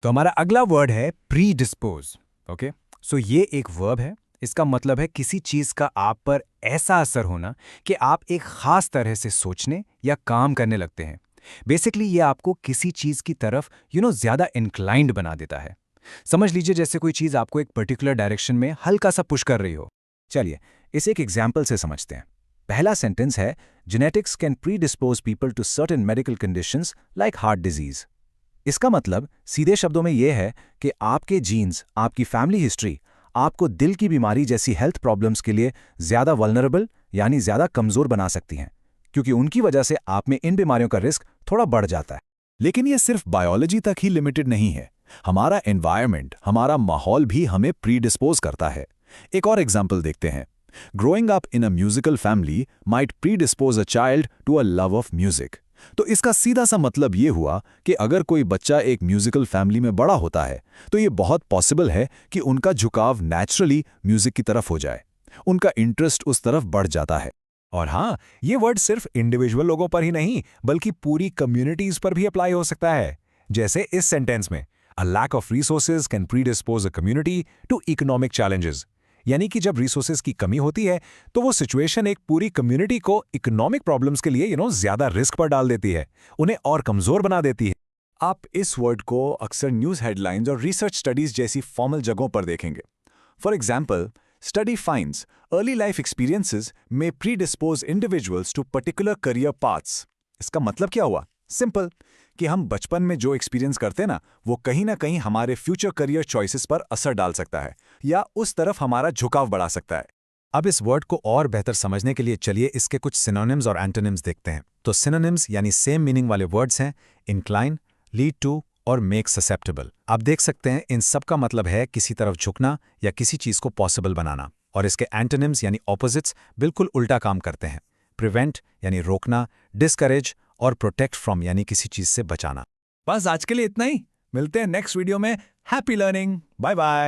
तो हमारा अगला वर्ड है प्री डिस्पोज। ओके, सो ये एक वर्ब है। इसका मतलब है किसी चीज का आप पर ऐसा असर होना कि आप एक खास तरह से सोचने या काम करने लगते हैं। बेसिकली ये आपको किसी चीज की तरफ ज्यादा इंक्लाइंड बना देता है। समझ लीजिए जैसे कोई चीज आपको एक पर्टिकुलर डायरेक्शन में हल्का सा पुश कर रही हो। चलिए इसे एक एग्जाम्पल से समझते हैं। पहला सेंटेंस है, genetics can predispose people to certain medical conditions like heart disease. इसका मतलब सीधे शब्दों में यह है कि आपके जीन्स, आपकी फैमिली हिस्ट्री आपको दिल की बीमारी जैसी हेल्थ प्रॉब्लम्स के लिए ज्यादा वल्नरेबल यानी ज्यादा कमजोर बना सकती हैं, क्योंकि उनकी वजह से आप में इन बीमारियों का रिस्क थोड़ा बढ़ जाता है। लेकिन ये सिर्फ बायोलॉजी तक ही लिमिटेड नहीं है। हमारा एनवायरनमेंट, हमारा माहौल भी हमें प्री डिस्पोज करता है। एक और एग्जाम्पल देखते हैं। Growing up in a musical family might predispose a child to a love of music. तो इसका सीधा सा मतलब ये हुआ कि अगर कोई बच्चा एक म्यूजिकल फैमिली में बड़ा होता है तो ये बहुत पॉसिबल है कि उनका झुकाव नेचुरली म्यूजिक की तरफ हो जाए, उनका इंटरेस्ट उस तरफ बढ़ जाता है। और हाँ, ये वर्ड सिर्फ इंडिविजुअल लोगों पर ही नहीं बल्कि पूरी कम्युनिटीज पर भी अप्लाई हो सकता है। जैसे इस सेंटेंस में, a lack of resources can predispose a community to economic challenges. यानी कि जब रिसोर्सेज की कमी होती है तो वो सिचुएशन एक पूरी कम्युनिटी को इकोनॉमिक प्रॉब्लम्स के लिए ज्यादा रिस्क पर डाल देती है, उन्हें और कमजोर बना देती है। आप इस वर्ड को अक्सर न्यूज़ हेडलाइंस और रिसर्च स्टडीज जैसी फॉर्मल जगहों पर देखेंगे। For example, study finds early life experiences में predispose individuals to particular career paths. इसका मतलब क्या हुआ? सिंपल, कि हम बचपन में जो एक्सपीरियंस करते ना, वो कहीं ना कहीं हमारे फ्यूचर करियर चॉइसेस पर असर डाल सकता है या उस तरफ हमारा झुकाव बढ़ा सकता है। अब इस वर्ड को और बेहतर समझने के लिए चलिए इसके कुछ सिनोनिम्स और एंटोनिम्स देखते हैं। तो सिनोनिम्स यानी सेम मीनिंग वाले वर्ड्स हैं इंक्लाइन, लीड टू और मेक ससेप्टेबल। आप देख सकते हैं इन सब का मतलब है किसी तरफ झुकना या किसी चीज को पॉसिबल बनाना। और इसके एंटोनिम्स यानी ऑपोजिट्स बिल्कुल उल्टा काम करते हैं। प्रिवेंट यानी रोकना, डिस्करेज और प्रोटेक्ट फ्रॉम यानी किसी चीज से बचाना। बस आज के लिए इतना ही। मिलते हैं नेक्स्ट वीडियो में। Happy learning. Bye bye.